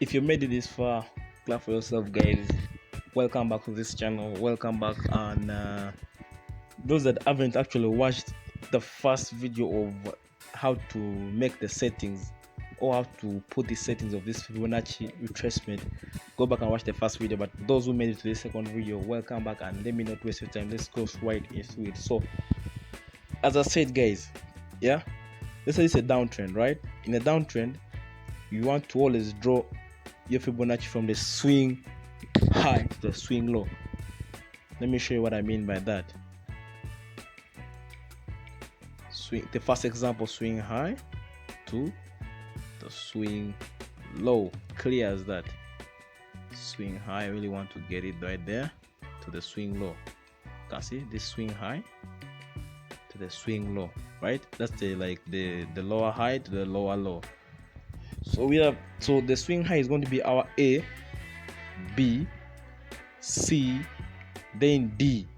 If you made it this far, clap for yourself, guys. Welcome back to this channel. Welcome back. And those that haven't actually watched the first video of how to make the settings or how to put the settings of this Fibonacci retracement, go back and watch the first video. But those who made it to the second video, welcome back, and let me not waste your time. Let's go right into it. So as I said, guys, yeah, let's say it's a downtrend, right? In a downtrend, you want to always draw your Fibonacci from the swing high to the swing low. Let me show you what I mean by that. The first example, swing high to the swing low. Clear as that. Swing high, I really want to get it right there to the swing low. You can see this swing high to the swing low, right? That's the lower high to the lower low. So the swing high is going to be our A, B, C, then D.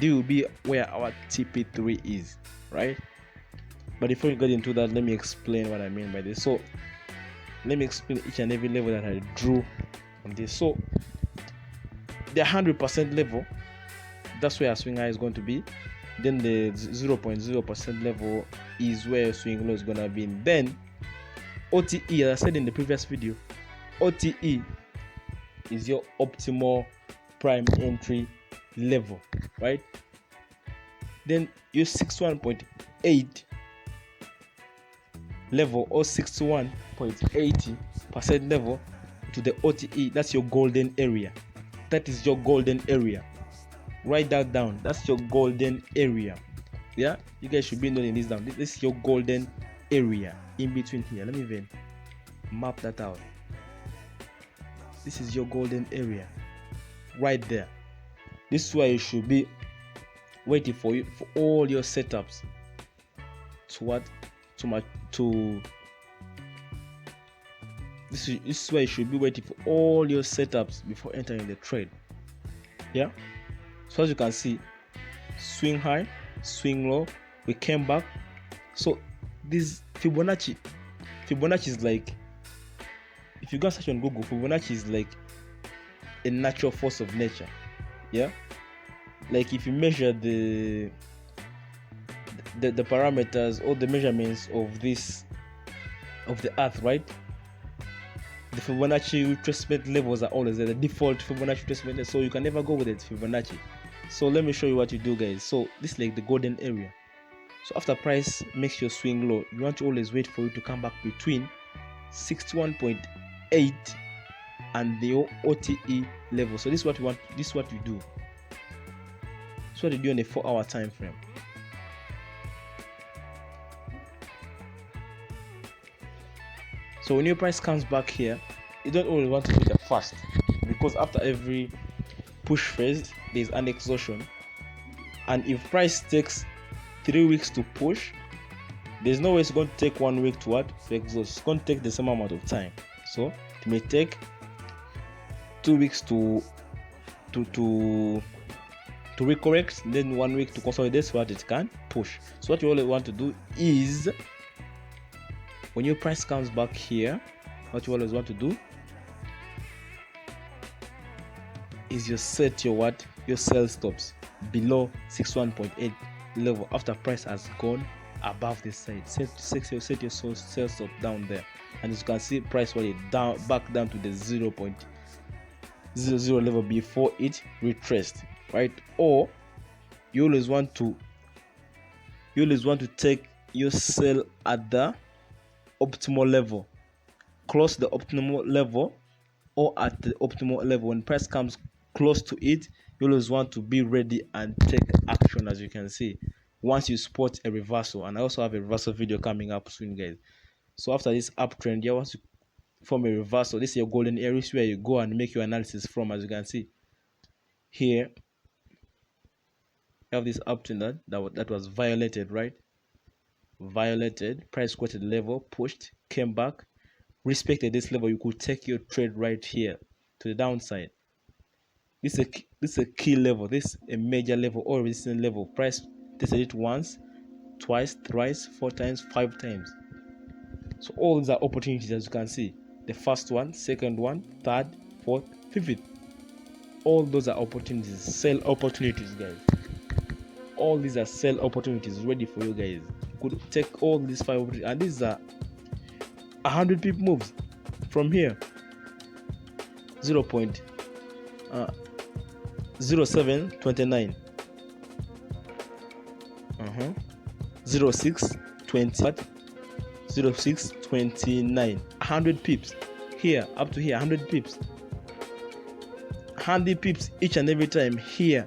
D will be where our TP3 is, right? But before we get into that, let me explain what I mean by this. So let me explain each and every level that I drew on this. So the 100% level, that's where our swing high is going to be. Then the 0.0% level is where swing low is going to be. And then OTE, as I said in the previous video, OTE is your optimal prime entry level, right? Then your 61.8 level or 61.80% level to the OTE, that's your golden area. That is your golden area. Write that down. That's your golden area. Yeah, you guys should be noting this down. This is your golden area in between here. Let me even map that out. This is your golden area right there. This is where you should be waiting for all your setups this is where you should be waiting for all your setups before entering the trade. Yeah, so as you can see, swing high, swing low, we came back. So this Fibonacci is like, if you go search on Google, Fibonacci is like a natural force of nature. Yeah, like if you measure the parameters or the measurements of the earth, right? The Fibonacci retracement levels are always there, the default Fibonacci retracement, so you can never go with it Fibonacci. So let me show you what you do, guys. So this is like the golden area. So after price makes your swing low, you want to always wait for it to come back between 61.8 and the OTE level. So this is what you want. This is what you do. This is what you do in a 4-hour time frame. So when your price comes back here, you don't always want to hit it fast, because after every push phase there's an exhaustion, and if price takes 3 weeks to push, there's no way it's going to take 1 week to exhaust. It's going to take the same amount of time. So it may take 2 weeks to recorrect, then 1 week to consolidate so that it can push. So what you always want to do is, when your price comes back here, what you always want to do is you set your sell stops below 61.8 level after price has gone above this side. Set your sell stop down there, and as you can see, price went back down to the 0.00 level before it retraced, right? Or you always want to take your sell at the optimal level, close to the optimal level or at the optimal level. When price comes close to it, you always want to be ready and take action, as you can see, once you spot a reversal. And I also have a reversal video coming up soon, guys. So after this uptrend, you want to form a reversal. This is your golden area where you go and make your analysis from. As you can see here, you have this uptrend that was violated, right? Violated, price quoted level, pushed, came back, respected this level. You could take your trade right here to the downside. This is a key level. This is a major level or resistance level. Price tested it once, twice, thrice, 4 times, 5 times. So all these are opportunities, as you can see. the first one, second one, third, fourth, fifth. All those are opportunities, sell opportunities, guys. All these are sell opportunities ready for you guys. You could take all these 5 opportunities, and these are 100 pip moves from here. 0.0729 0620 0629 100 pips here, up to here, 100 pips, 100 pips each and every time here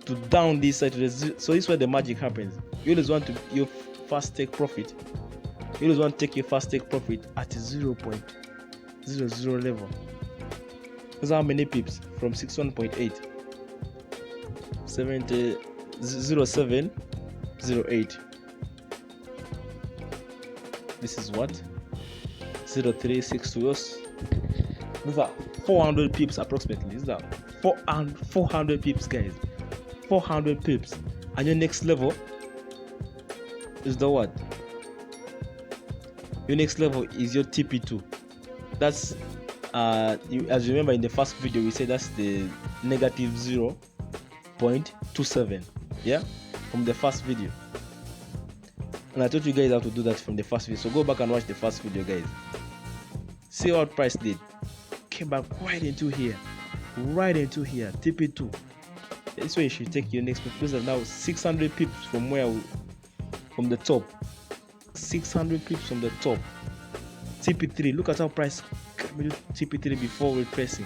to down this side to the zero. So this is where the magic happens. You always want to your first take profit. You always want to take your first take profit at 0.00 level. Those are how many pips from 61.8 70 0708. This is what 0362. These are 400 pips approximately. These are 400 pips, guys. 400 pips. And your next level is the what? Your next level is your TP2. That's as you remember in the first video, we said that's the negative 0.27. Yeah, from the first video. And I taught you guys how to do that from the first video. So go back and watch the first video, guys. See what price did. Came back right into here. TP2. This way you should take your next pips. Those are now 600 pips from the top. 600 pips from the top. TP3. Look at how price came to TP3 before retracing.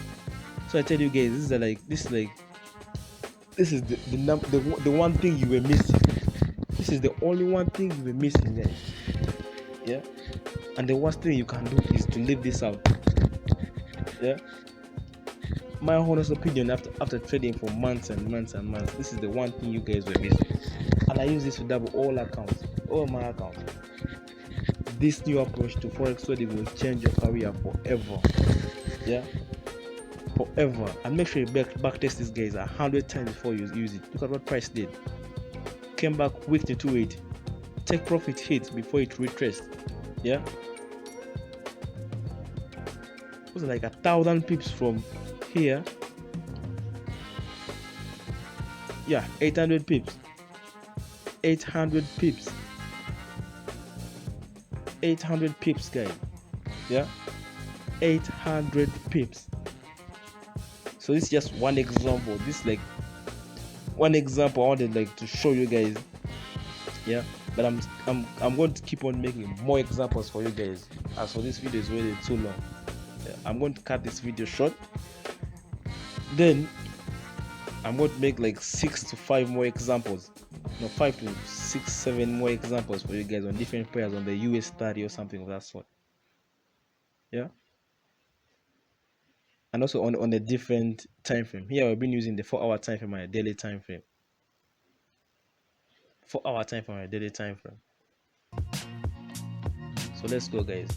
So I tell you guys, this is the one thing you were missing. This is the only one thing you were missing, guys. Yeah. And the worst thing you can do is to leave this out. Yeah. My honest opinion, after trading for months and months and months, this is the one thing you guys were missing. And I use this to double all my accounts. This new approach to Forex trading will change your career forever. Yeah, forever. And make sure you backtest these guys 100 times before you use it. Look at what price did. Came back weak into it. Take profit hit before it retraced. Yeah, it was like 1,000 pips from here. Yeah, 800 pips. 800 pips. 800 pips, guys. Yeah, 800 pips. So this is just one example. This is like one example I wanted to show you guys. Yeah, but I'm going to keep on making more examples for you guys. As for this video is really too long. Yeah, I'm going to cut this video short. Then I'm going to make like 6 to 5 more examples. No, 5 to 6, 7 more examples for you guys on different pairs on the US 30 or something of that sort. Yeah. And also on a different time frame. Here we've been using the 4-hour time frame and a daily time frame. 4-hour time frame and a daily time frame. So let's go, guys.